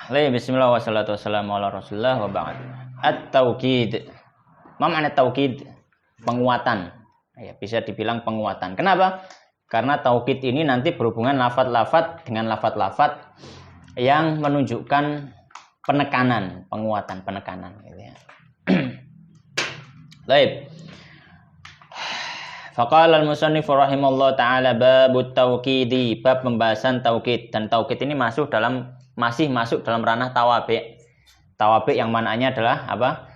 Bismillah wassalatu wassalamu ala rasulullah wa ba'd. At-taukid. Ma makna taukid? Penguatan. Ya, bisa dibilang penguatan. Kenapa? Karena taukid ini nanti berhubungan lafadz-lafadz dengan lafadz-lafadz yang menunjukkan penekanan, penguatan, penekanan gitu ya. Baik. Faqala al-musannif rahimallahu taala babut taukidi, bab pembahasan taukid, dan taukid ini masih masuk dalam ranah tawabi'. Tawabi' yang mananya adalah apa?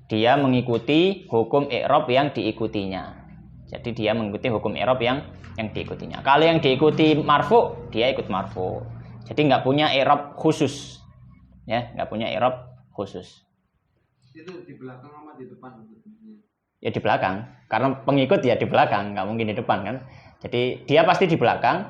Dia mengikuti hukum i'rab yang diikutinya. Jadi dia mengikuti hukum i'rab yang diikutinya. Kalau yang diikuti marfu, dia ikut marfu. Jadi nggak punya i'rab khusus. Ya, nggak punya i'rab khusus. Itu di belakang sama di depan? Ya di belakang, karena pengikut ya di belakang, nggak mungkin di depan kan. Jadi dia pasti di belakang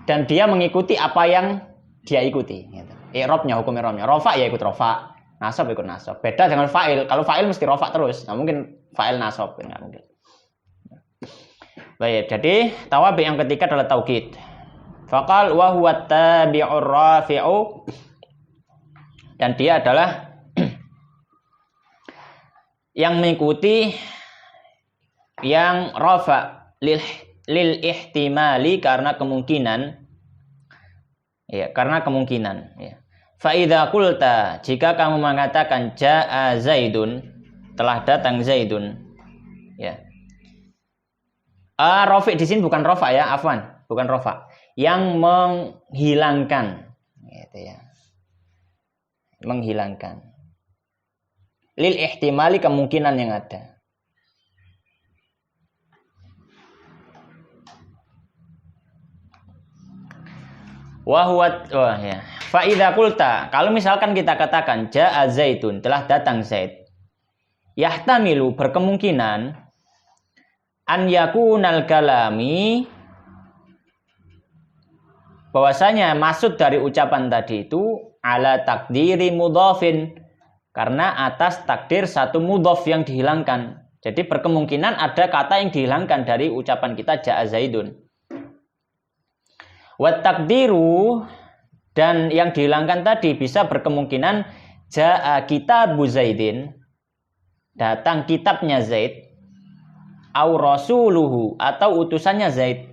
dan dia mengikuti apa yang dia ikuti gitu. I'rabnya, hukum i'rabnya. Rafa ya ikut rafa, nasab ikut nasab. Beda dengan fa'il. Kalau fa'il mesti rafa terus, nggak mungkin fa'il nasab, nggak mungkin. Baik, jadi tawabi yang ketiga adalah taukid. Faqal wa huwa tabi'ur rafi'u, dan dia adalah yang mengikuti yang rafa lil ihtimali, karena kemungkinan ya, fa idza qulta, jika kamu mengatakan jaa zaidun, telah datang zaidun, ya. Rafi di sini bukan rafa ya, afwan, bukan rafa, yang menghilangkan gitu ya. Menghilangkan lil ihtimali, kemungkinan yang ada. Ya. Fa idza qulta, kalau misalkan kita katakan jaa zaidun, telah datang zaid, yahtamilu, berkemungkinan, an yakunal kalami, bahwasanya maksud dari ucapan tadi itu ala takdiri mudhafin, karena atas takdir satu mudhaf yang dihilangkan. Jadi berkemungkinan ada kata yang dihilangkan dari ucapan kita jaa zaidun. Wa takdiru, dan yang dihilangkan tadi bisa berkemungkinan jaa kitabu zaidin, datang kitabnya Zaid, au rasuluhu, atau utusannya Zaid.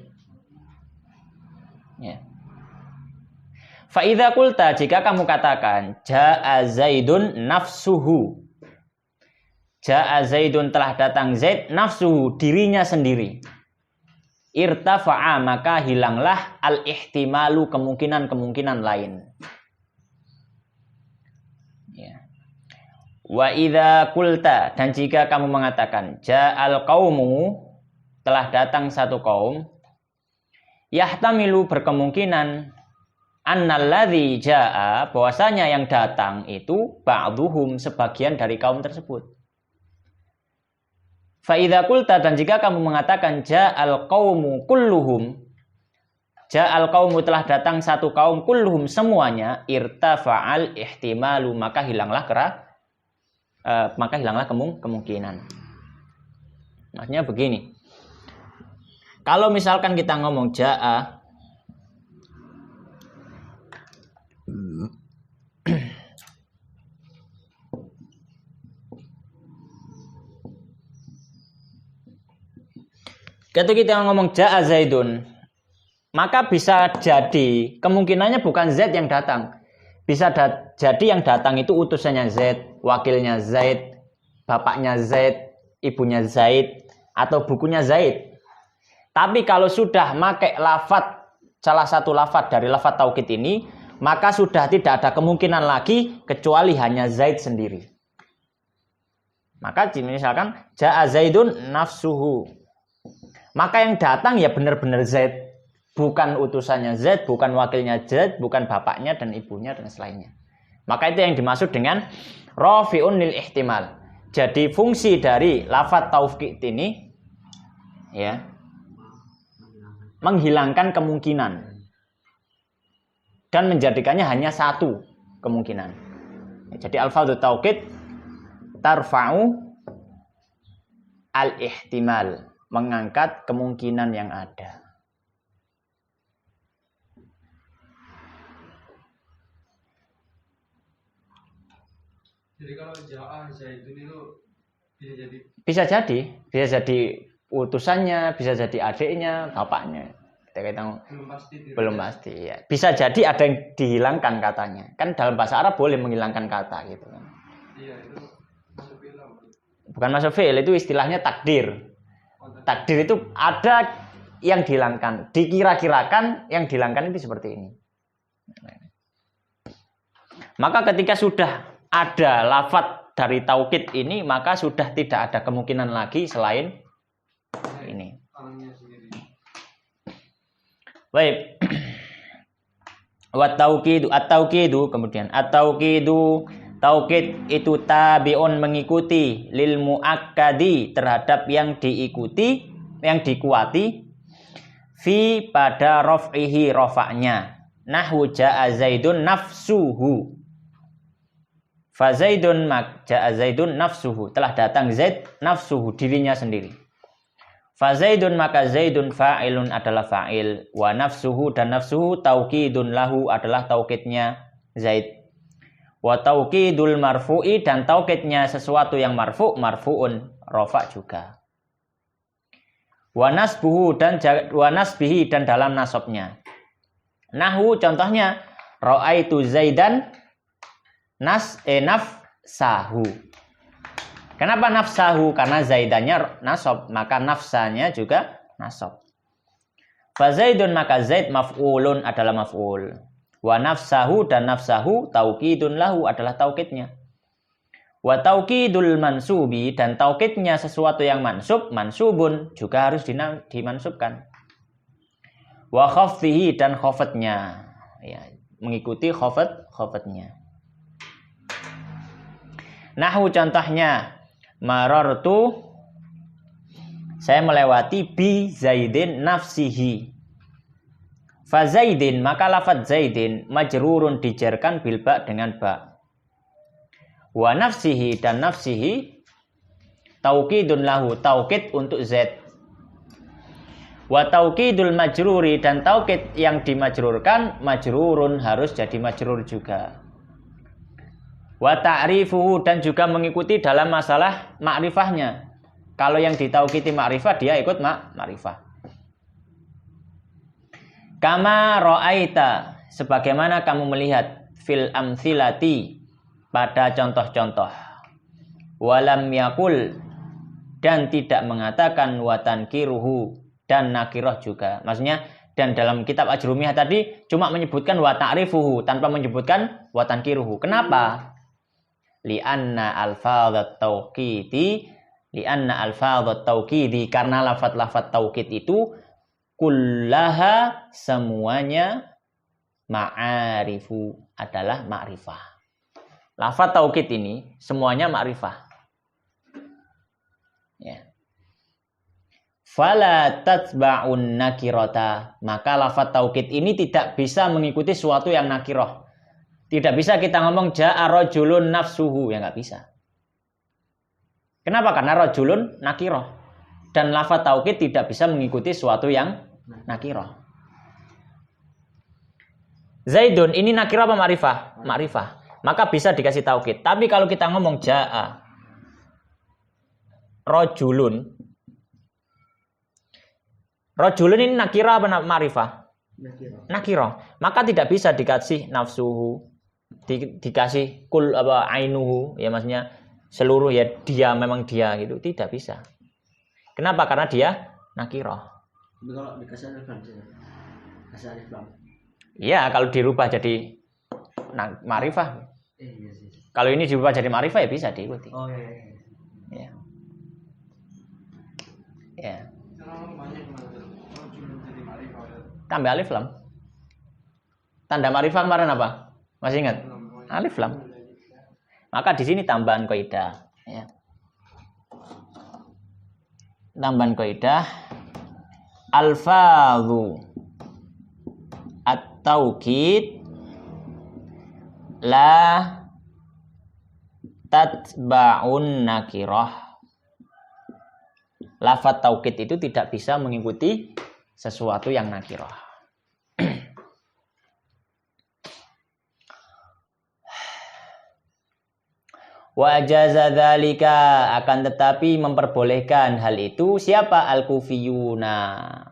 Ya. Fa idza qulta, jika kamu katakan jaa zaidun nafsuhu, jaa zaidun, telah datang Zaid, nafsuhu, dirinya sendiri, irtafa'a, maka hilanglah al-ihtimalu, kemungkinan-kemungkinan lain. Ya. Wa idza qulta, dan jika kamu mengatakan ja'al qaumu, telah datang satu kaum, yahtamilu, berkemungkinan, annalladzi ja'a, bahwasanya yang datang itu ba'duhum, sebagian dari kaum tersebut. Fa idza qulta, dan jika kamu mengatakan ja'al qaumu kulluhum, ja'al qaumu, telah datang satu kaum, kulluhum, semuanya, irtafa'al ihtimalu, maka hilanglah kemungkinan. Maksudnya begini. Kalau misalkan kita ngomong ja'a, ketika kita ngomong jaa zaidun, maka bisa jadi kemungkinannya bukan Zaid yang datang. Bisa jadi yang datang itu utusannya Zaid, wakilnya Zaid, bapaknya Zaid, ibunya Zaid, atau bukunya Zaid. Tapi kalau sudah pakai lafadz, salah satu lafadz dari lafadz taukid ini, maka sudah tidak ada kemungkinan lagi kecuali hanya Zaid sendiri. Maka misalkan jaa zaidun nafsuhu, maka yang datang ya benar-benar Zaid, bukan utusannya Zaid, bukan wakilnya Zaid, bukan bapaknya dan ibunya dan selainnya. Maka itu yang dimaksud dengan rafi'un lil ihtimal. Jadi fungsi dari lafadz taukid ini ya, menghilangkan kemungkinan dan menjadikannya hanya satu kemungkinan. Jadi alfadzu taukid tarfa'u al-ihtimal, mengangkat kemungkinan yang ada. Jadi kalau ja'a Zaidun itu bisa jadi utusannya, bisa jadi adiknya, bapaknya. Kita belum pasti ya. Bisa jadi ada yang dihilangkan katanya. Kan dalam bahasa Arab boleh menghilangkan kata gitu kan. Iya, itu masuk fi'il. Bukan masuk fi'il, itu istilahnya takdir. Takdir itu ada yang dihilangkan, dikira-kirakan yang dihilangkan itu seperti ini. Maka ketika sudah ada lafadz dari taukid ini, maka sudah tidak ada kemungkinan lagi selain ini. Baik. At-tauqidu kemudian at-tauqidu, taukid itu tabi'un mengikuti lil muakkadi terhadap yang diikuti, yang dikuati fi pada raf'ihi rafa'nya. Nahwu ja'a Zaidun nafsuhu. Fa Zaidun ja'a Zaidun nafsuhu, telah datang Zaid nafsuhu, dirinya sendiri. Fa Zaidun maka Zaidun fa'ilun adalah fa'il, wa nafsuhu dan nafsuhu taukidun lahu adalah taukidnya Zaid. Wa taukidul marfu'i dan taukidnya sesuatu yang marfu'un rafa' juga. Wa nasbihi dan dalam nasabnya. Nahwu contohnya ra'aitu Zaidan nafsahu. Kenapa nafsahu? Karena Zaidannya nasab, maka nafsanya juga nasab. Fa Zaidun maka Zaid maf'ulun adalah maf'ul. Wa nafsahu dan nafsahu taukidun lahu adalah taukidnya. Wa taukidul mansubi dan taukidnya sesuatu yang mansubun juga harus dimansubkan. Wa khafdihi dan khafadnya, ya, mengikuti khafadnya. Nahwu contohnya marartu, saya melewati bi Zaidin nafsihi. Fa Zaidin maka lafadz Zaidin majrurun dijarkan bil ba dengan ba. Wa nafsihi dan nafsihi taukidun lahu, taukid untuk Z. Wa taukidul majruri dan taukid yang dimajrurkan majrurun harus jadi majrur juga. Wa ta'rifuhu dan juga mengikuti dalam masalah makrifahnya. Kalau yang ditaukiti makrifah dia ikut makrifah. Kama ra'aita sebagaimana kamu melihat fil amthilati pada contoh-contoh. Walam yakul dan tidak mengatakan wa tankiruhu dan nakirah juga. Maksudnya dan dalam kitab Ajrumiyah tadi cuma menyebutkan wa ta'rifuhu tanpa menyebutkan wa tankiruhu. Kenapa? Li'anna alfadhat tauqidi karena lafaz-lafaz taukid itu kullaha semuanya ma'arifu adalah ma'rifah. Lafaz taukid ini semuanya ma'rifah. Ya. Fala tatba'un nakirata, maka lafaz taukid ini tidak bisa mengikuti sesuatu yang nakirah. Tidak bisa kita ngomong ja'a rajulun nafsuhu, ya nggak bisa. Kenapa? Karena rajulun nakirah. Dan lafaz taukid tidak bisa mengikuti sesuatu yang nakirah. Zaidun ini nakirah apa ma'rifah? Ma'rifah. Maka bisa dikasih taukid. Tapi kalau kita ngomong ja'a rajulun. Rajulun ini nakirah apa ma'rifah? Nakirah. Maka tidak bisa dikasih nafsuhu. Dikasih kul apa ainuhu, ya maksudnya seluruh ya dia, memang dia gitu, tidak bisa. Kenapa? Karena dia nakirah. Kalau dikasih alif lam, kasih alif lam. Iya, kalau dirubah jadi ma'rifah. Iya sih. Kalau ini dirubah jadi ma'rifah ya bisa diikuti. Oh iya. Ya. Ya. Tambah alif lam. Tanda ma'rifah kemarin apa? Masih ingat? Alif lam. Maka di sini tambahan kaidah, ya. Tambahan kaidah alfadhu at-taukid la tatba'un nakirah. Lafaz taukid itu tidak bisa mengikuti sesuatu yang nakirah. Wa ajaza dzalika, akan tetapi memperbolehkan hal itu siapa? Al-Kufiyuna,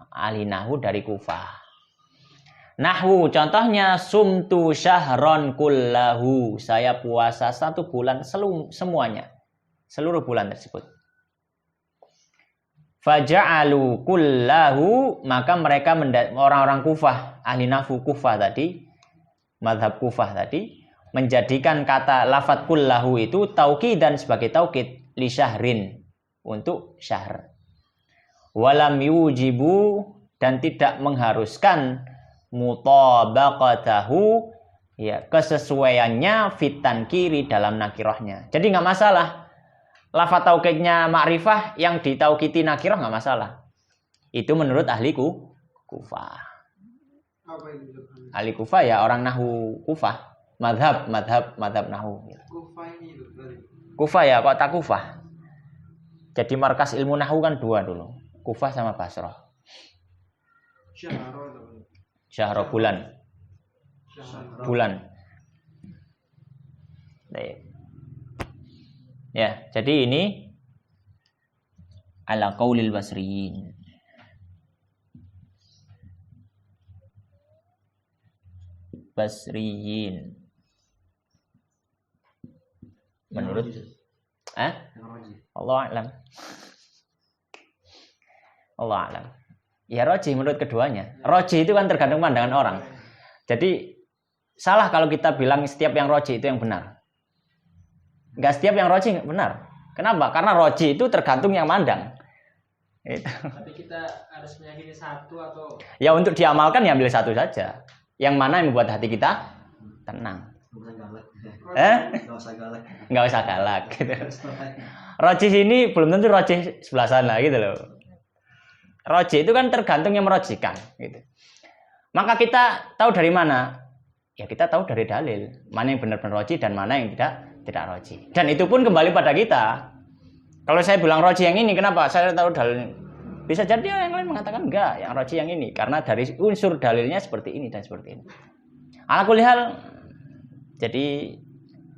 ahli nahwu dari Kufah. Nahwu contohnya sumtu syahron kullahu, saya puasa 1 bulan semuanya, seluruh bulan tersebut. Faja'alu kullahu, maka mereka orang-orang Kufah, ahli nahwu Kufah tadi, mazhab Kufah tadi, menjadikan kata lafadz kullahu itu tauqidan sebagai taukid li syahrin, untuk syahr. Walam yujibu, dan tidak mengharuskan mutabaqatahu, ya, kesesuaiannya fitan kiri dalam nakirahnya. Jadi nggak masalah lafadz taukidnya ma'rifah yang ditaukiti nakirah, nggak masalah. Itu menurut ahli Kufah. Apa itu? Ahli Kufah ya orang nahwu Kufah. Madhab nahwu. Kufah ini loh tadi. Kufah ya, kota Kufah. Jadi markas ilmu nahwu kan 2 dulu. Kufah sama Basrah. Syahro bulan. Bulan. Baik. Ya, jadi ini ala qaulil basriyin. Basriyin. Menurut Allah a'lam. Allah a'lam. Ya roji menurut keduanya. Roji itu kan tergantung pandangan orang. Jadi salah kalau kita bilang setiap yang roji itu yang benar. Enggak setiap yang roji benar. Kenapa? Karena roji itu tergantung yang mandang. Itu. Tapi kita harus meyakini satu atau? Ya untuk diamalkan ya ambil satu saja. Yang mana yang membuat hati kita tenang. Nggak usah galak gitu. Rojih ini belum tentu rojih sebelah sana gitu loh. Rojih itu kan tergantung yang merojihkan gitu. Maka kita tahu dari mana? Ya kita tahu dari dalil. Mana yang benar-benar rojih dan mana yang tidak rojih. Dan itu pun kembali pada kita. Kalau saya bilang rojih yang ini, kenapa? Saya tahu dalil. Bisa jadi yang lain mengatakan enggak, yang rojih yang ini. Karena dari unsur dalilnya seperti ini dan seperti ini. Ala kulli hal, jadi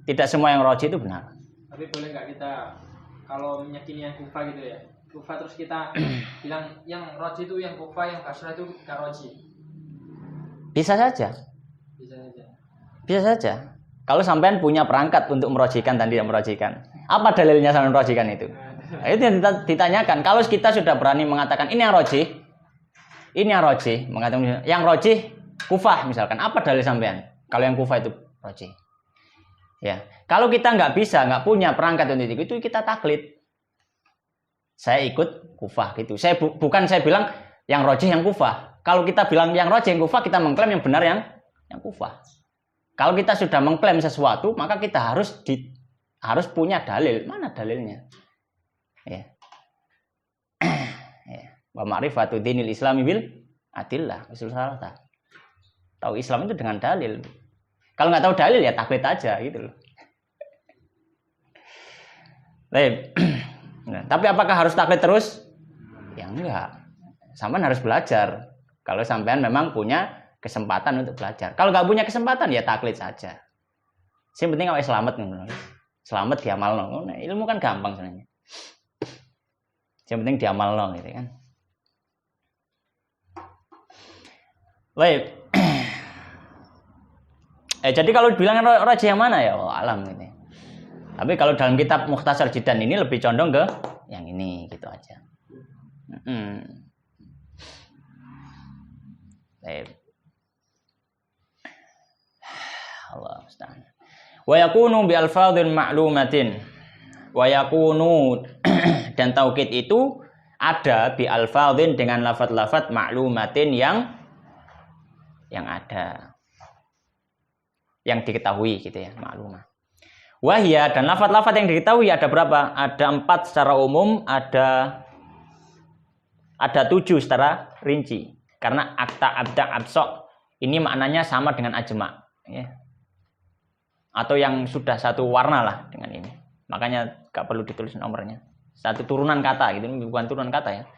tidak semua yang roji itu benar. Tapi boleh nggak kita kalau meyakini yang kufa gitu ya, kufa terus kita bilang yang roji itu yang kufa, yang basrah itu nggak roji? Bisa saja. Bisa saja. Bisa saja. Kalau sampean punya perangkat untuk merojikan dan tidak merojikan, apa dalilnya sampean merojikan itu? Nah, itu yang ditanyakan. Kalau kita sudah berani mengatakan ini yang roji, ini yang roji, mengatakan yang roji kufah misalkan, apa dalil sampean? Kalau yang kufah itu roji. Ya, kalau kita nggak bisa, nggak punya perangkat untuk itu kita taklid. Saya ikut kufah gitu. Bukan saya bilang yang rojih yang kufah. Kalau kita bilang yang rojih yang kufah, kita mengklaim yang benar yang kufah. Kalau kita sudah mengklaim sesuatu, maka kita harus punya dalil. Mana dalilnya? Ya. Wa ma'rifatu dinil islami bil adillah. Usul salata. Tahu Islam itu dengan dalil. Kalau nggak tahu dalil ya taklid aja gitu loh. Baik. Nah, tapi apakah harus taklid terus? Ya enggak. Sampean harus belajar. Kalau sampean memang punya kesempatan untuk belajar. Kalau nggak punya kesempatan ya taklid saja. Yang penting awake selamat ngono. Selamat diamalno. Nah, ilmu kan gampang sebenarnya. Yang penting diamalno gitu kan. Baik. Jadi kalau bilang rojih yang mana ya? Oh, alam ini. Tapi kalau dalam kitab Mukhtasar Jidan ini lebih condong ke yang ini gitu aja. Allah musta'an. Wa yakunu bi alfadhin ma'lumatin. Wa yakunu dan taukid itu ada bi alfadhin dengan lafaz-lafaz ma'lumatin yang ada. Yang diketahui gitu ya, maklumah. Wahya dan lafaz-lafaz yang diketahui ada berapa? Ada 4 secara umum, ada 7 secara rinci. Karena akta, abda, absok ini maknanya sama dengan ajma, ya. Atau yang sudah satu warna lah dengan ini. Makanya gak perlu ditulis nomornya. Satu turunan kata gitu, bukan turunan kata ya.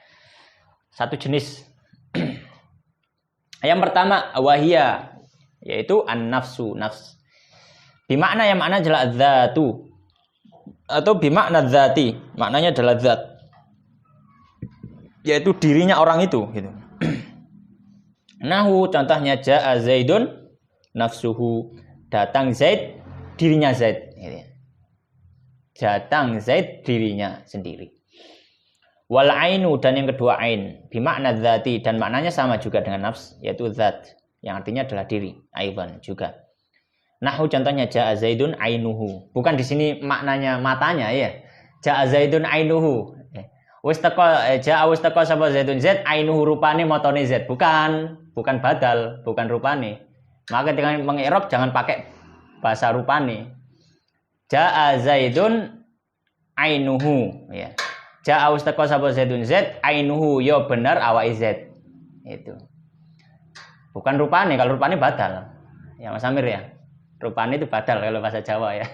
Satu jenis. Yang pertama wahya, yaitu an-nafsu, nafs. Bimakna yang makna adalah dzatu. atau bimakna dzati, maknanya adalah zat, yaitu dirinya orang itu gitu. Nahu contohnya jaa Zaidun nafsuhu, datang Zaid, dirinya Zaid gitu. Datang Zaid, dirinya sendiri. Wal ainu, dan yang kedua ain, bimakna dzati, dan maknanya sama juga dengan nafs, yaitu zat, yang artinya adalah diri, aidan juga. Nahu contohnya jaa Zaidun ainuhu, bukan di sini maknanya matanya ya. Jaa Zaidun ainuhu. Wis teko sapa Zaidun Zaid ainuhu, rupane motone Zaid, bukan badal, bukan rupane. Maka dengan mengi'rab jangan pakai bahasa rupane. Jaa Zaidun ainuhu ya. Jaa ustaqa sapa Zaidun Zaid ainuhu, yo bener awake Zaid. Itu. Bukan rupane, kalau rupane badal. Ya Mas Amir ya. Rupane itu badal kalau bahasa Jawa ya.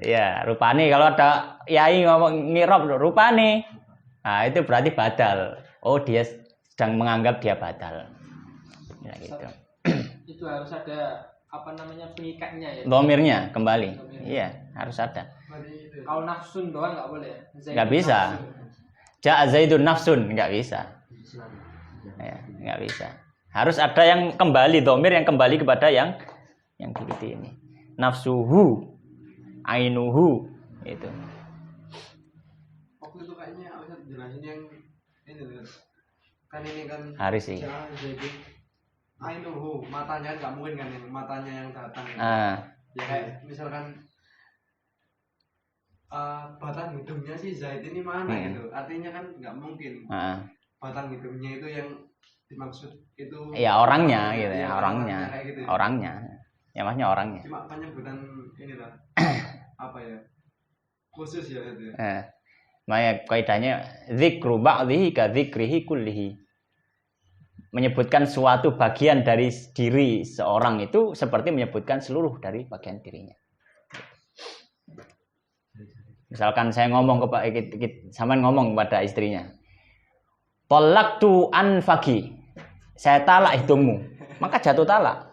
Ya, rupane kalau ada yai ngomong ngirab rupane. Nah, itu berarti badal. Oh, dia sedang menganggap dia badal. Ya gitu. Itu harus ada pengikatnya ya. Dhamirnya kembali. Iya, harus ada. Kalau nafsun doang nggak boleh. Nggak bisa. Jaa Zaidun nafsun, nggak bisa. Ya, nggak bisa. Harus ada yang kembali, dhamir yang kembali kepada yang diikuti ini. Nafsuhu, ainuhu, itu. Waktu itu kayaknya Ustaz jelasin yang ini loh. Kan ini kan Haris sih. Jadi ainuhu, matanya nggak mungkin kan yang matanya yang datang. Ya kayak misalkan batang hidungnya si Zaid ini mana gitu. Artinya kan nggak mungkin. Batang hidungnya itu yang dimaksud itu. Ya orangnya gitu ya, ya orangnya. gitu ya. Orangnya. Ya maksudnya orangnya. Cuma penyebutan inilah apa ya? Khusus ya itu. Makanya kaidahnya dzikru ba'dhihi ka dzikrihi kullihi. Menyebutkan suatu bagian dari diri seorang itu seperti menyebutkan seluruh dari bagian dirinya. Misalkan saya ngomong sampean ngomong kepada istrinya, "Talaqtu anfaki." Saya talak hidungmu. Maka jatuh talak.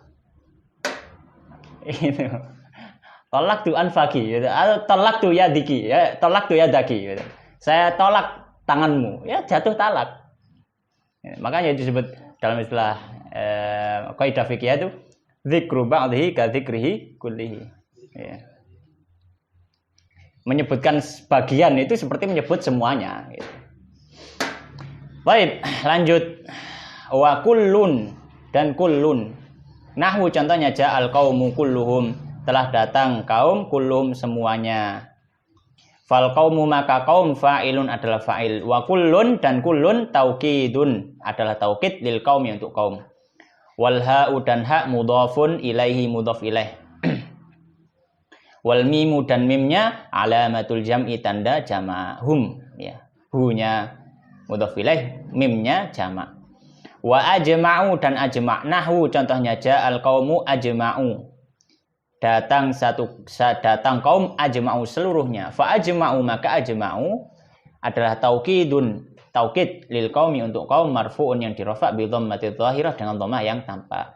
Itu. Talaqtu anfaki gitu. Atau talaqtu yadiki, ya, talaqtu yadaki gitu. Saya tolak tanganmu. Ya jatuh talak. Ya, makanya disebut dalam istilah kaidah fikih itu dzikru ba'dhihi ka dzikrihi kullihi. Ya. Menyebutkan sebagian itu seperti menyebut semuanya gitu. Baik, lanjut. Wa kullun, dan kullun. Nahwu contohnya ja'al qaumu kulluhum, telah datang kaum kulluhum semuanya. Fal qaumu, maka kaum fa'ilun adalah fa'il. Wa kullun, dan kullun taukidun adalah taukid lil qaumi, untuk kaum. Wal ha'u, dan ha mudhafun ilaihi, mudhaf ilaih. Wal mimu, dan mimnya alamatul jam'i, tanda jama'hum ya. Hu-nya mudhaf ilaih, mimnya jama'. Wa ajma'u, dan ajma'. Nahwu contohnya ja'al qaumu ajma'u, datang kaum ajma'u seluruhnya. Fa ajma'u, maka ajma'u adalah taukidun, taukid lil qaumi, untuk kaum, marfu'un yang dirafa bi dhammati dhahirah, dengan dhammah yang tampak.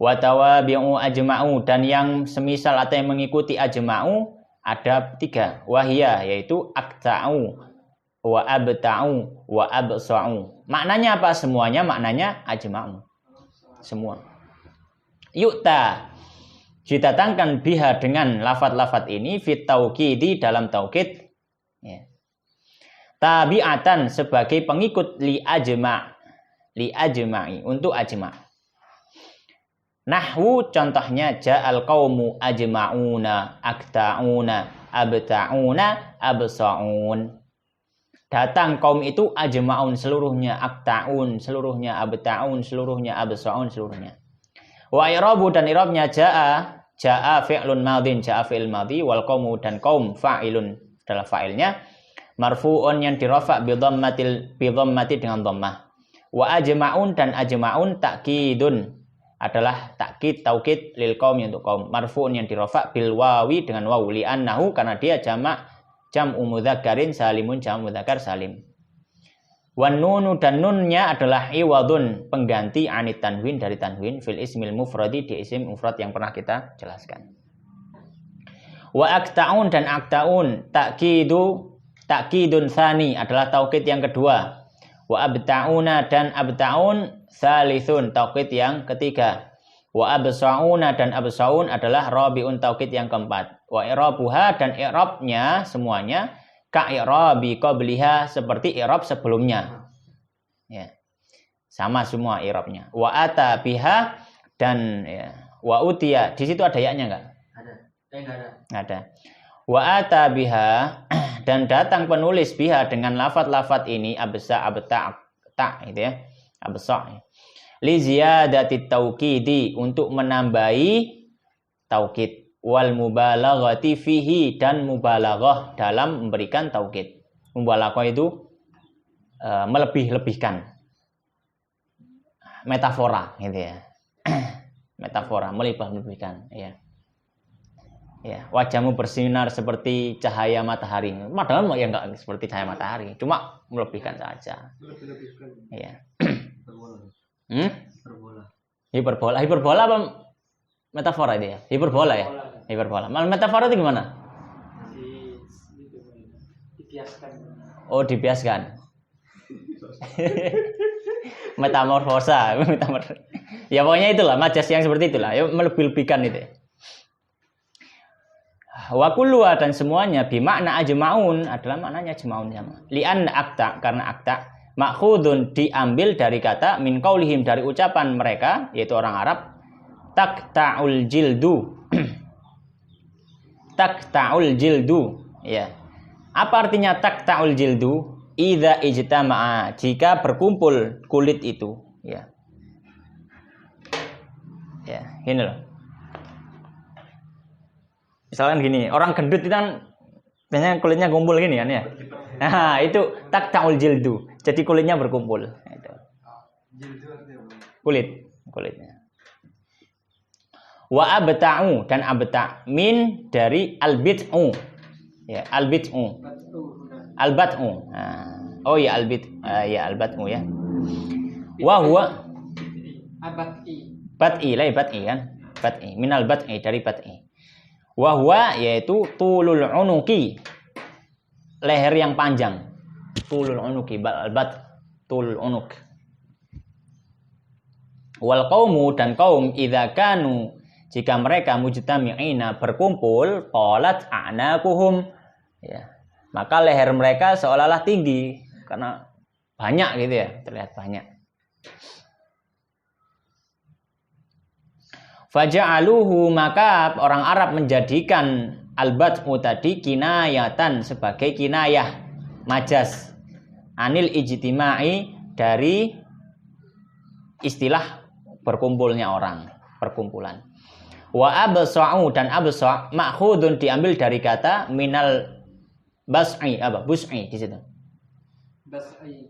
Wa tawabi'u ajma'u, dan yang semisal atau yang mengikuti ajma'u ada 3. Wahia, yaitu akta'u wa abta'u wa absa'u. Maknanya apa? Semuanya maknanya ajma'u. Semua. Yu'ta, didatangkan biha, dengan lafaz-lafaz ini, fit taukidi, dalam taukid ya. Tabi'atan, sebagai pengikut li ajma'i, untuk ajma'. Nahwu contohnya ja'al qaumu ajma'una akta'una abta'una absa'un. Datang kaum itu ajma'un seluruhnya, akta'un seluruhnya, abta'un seluruhnya, absa'un seluruhnya. Wa i'rabu, dan i'rabnya ja'a fi'lun madhin, ja'a fi'il madhi, wal qaumu, dan kaum fa'ilun adalah fa'ilnya, marfu'un yang dirafa' bi dhammati, dengan dhammah. Wa ajma'un, dan ajma'un takkidun adalah takkid, taukid lil qaumi, untuk kaum, marfu'un yang dirafa' bil wawi, dengan waw, li annahu, karena dia jam'u mudzakkarin salimun, jam'u mudzakkar salim. Wan nunu, dan nunnya adalah iwadun, pengganti anit tanwin, dari tanwin, fil ismil mufradi, di isim mufrad yang pernah kita jelaskan. Wa akta'un dan akta'un ta'kidun tsani adalah taukid yang kedua. Wa abta'una dan abta'un tsalithun taukid yang ketiga. Wa absa'una dan absa'un adalah rabi'un taukid yang keempat. Wa i'rabuha dan i'rabnya semuanya ka i'rabi qabliha seperti i'rab sebelumnya. Ya. Sama semua i'rabnya. Wa ata biha dan ya, wa utiya. Di situ ada ya-nya enggak? Ada. Enggak ada. Ada. Wa ata biha dan datang penulis biha dengan lafaz-lafaz ini absa abta ta gitu ya. Absa. Li ziyadati taukidi untuk menambahi taukid wal mubalaghati fihi dan mubalaghah dalam memberikan taukid. Mubalaghah itu melebih-lebihkan. Metafora gitu ya. Metafora melebih-lebihkan ya. Ya, wajahmu bersinar seperti cahaya matahari. Padahal ya enggak seperti cahaya matahari, cuma melebihkan saja. Lebih-lebihkan. Iya. Hiperbola. Hiperbola. Hiperbola apa metafora itu ya? Hiperbola ya? Hiperbola. Metafora itu gimana? Dibiaskan. Oh, dibiaskan. Metamorfosa. Ya pokoknya itulah majas yang seperti itulah. Ya melebih-lebihkan itu. Wa kulluha dan semuanya bimakna ajma'un adalah maknanya ajma'un sama. Li'anna akta karena akta makhudun diambil dari kata min qaulihim dari ucapan mereka yaitu orang Arab taqta'ul jildu. Taqta'ul jildu ya. Apa artinya taqta'ul jildu? Idza ijtama'a jika berkumpul kulit itu ya. Ya, gini loh. Misalkan gini, orang gendut itu kan biasanya kulitnya kumpul gini kan ya. Nah, itu taqta'ul jildu. Jadi kulitnya berkumpul. Itu. Kulitnya. Wa abta'u dan abta' min dari albit'u. Ya, albit'u. Albat'u. Nah. Oh ya albat'u ya. Wa huwa bat'i kan. Bat'i minal bat'i dari bat'i. Wa huwa yaitu tulul unuki. Leher yang panjang. Tulul unuki albat tulul unuk. Wal qaumu dan kaum idza kanu jika mereka mujtami'ina berkumpul qalat a'naquhum ya. Maka leher mereka seolah-olah tinggi karena banyak gitu ya, terlihat banyak. Faja'aluhu maka orang Arab menjadikan albat'u tadi kinayatan sebagai kinayah majas anil ijtima'i dari istilah berkumpulnya orang, perkumpulan. Wa absa'u dan absa' ma'khudun diambil dari kata minal bas'i apa? Bus'i di situ.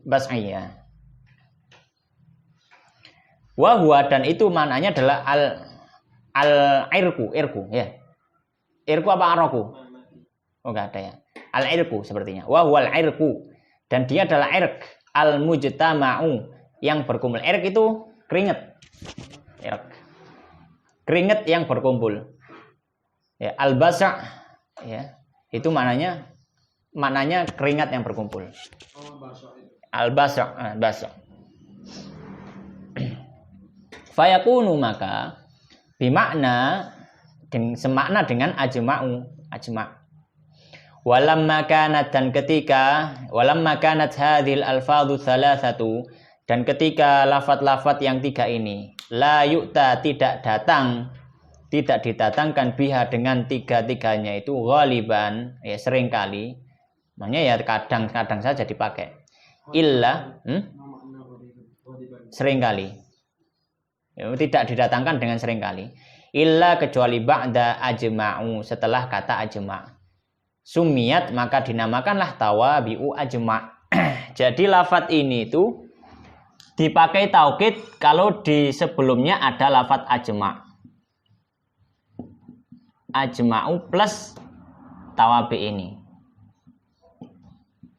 Bas'i ya. Wa huwa dan itu maknanya adalah al-irku ya. Irku apa araku? Oh enggak ada ya. Al-irku sepertinya. Wa huwal irku dan dia adalah irq al-mujtama'u yang berkumpul. Irq itu keringat. Irq. Keringat yang berkumpul. Ya, al-basa' ya. Itu maknanya keringat yang berkumpul. Al-basa', basa'. Fayakunu maka bimakna semakna dengan ajma'. Walamma kanat dan ketika walamma kanat hadhil alfadhu thalathatu dan ketika lafaz-lafaz yang tiga ini la yu'ta tidak didatangkan biha dengan tiga-tiganya itu ghaliban ya seringkali maknanya ya kadang-kadang saja dipakai illa seringkali ya, tidak didatangkan dengan seringkali illa kecuali ba'da ajma'u setelah kata ajma' sumiyat maka dinamakanlah tawabi'u ajma' jadi lafaz ini itu dipakai taukid kalau di sebelumnya ada lafaz ajma' ajma'u plus tawabi ini.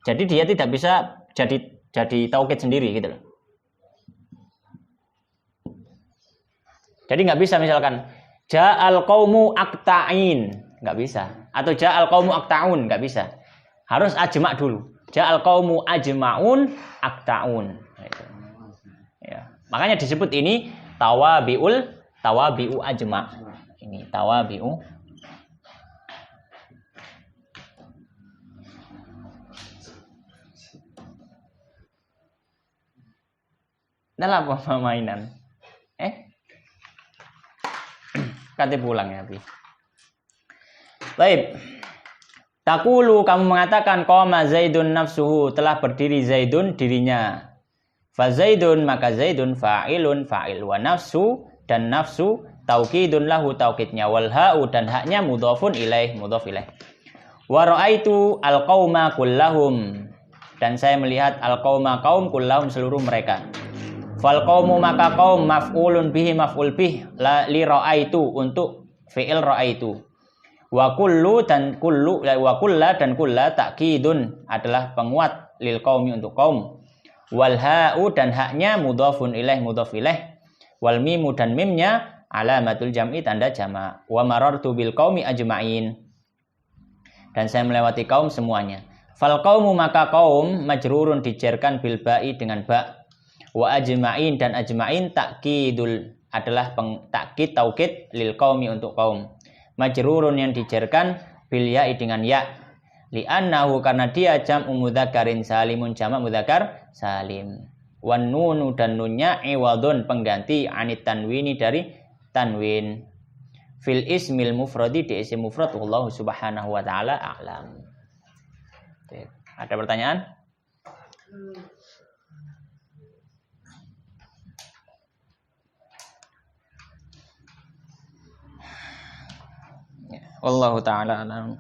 Jadi dia tidak bisa jadi taukid sendiri gitu loh. Jadi nggak bisa misalkan ja'al qaumu akta'in nggak bisa. Atau ja'al qaumu aqta'un, nggak bisa. Harus ajma' dulu. Ja'al qaumu ajma'un aqta'un. Gitu. Ya. Makanya disebut ini tawabi'u ajma'. Ini tawabi'u. Dalam apa mainan? Kate pulang ya, Bi. Baik. Takulu kamu mengatakan qama Zaidun nafsuhu, telah berdiri Zaidun dirinya. Fa Zaidun maka Zaidun fa'ilun fa'il wa nafsu dan nafsu taukidun lahu taukidnya wal ha'u dan haknya mudhafun ilaih mudhaf ilaih. Wa ra'aitu al-qauma kullahum dan saya melihat al-qauma kaum kullahum seluruh mereka. Fal qaumu maka kaum maf'ulun bihi maf'ul bih li ra'aitu untuk fi'il ra'aitu. Wa kullu dan kullu wa kulla dan kulla ta'kidun adalah penguat lil qaumi untuk kaum. Wal ha'u dan haknya mudhafun ilaih mudhaf ilaih. Wal mimu dan mimnya alamatul jam'i tanda jama'. Wa marartu bil qaumi ajma'in. Dan saya melewati kaum semuanya. Fal qaumu maka kaum majrurun dijerkan bil ba'i dengan ba'. Wa ajma'in dan ajma'in takkidul adalah takkid taukid lil qaumi untuk kaum. Majrurun yang dijerkan bil ya'i dengan ya. Li'annahu karena dia jam'u mudzakarin salimun jamak mudzakar salim. Wan nunu dan nunnya iwadun pengganti anit tanwini dari tanwin. Fil ismil mufradi di isim mufrad Allah subhanahu wa ta'ala a'lam. Ada pertanyaan? Wallahu ta'ala alam.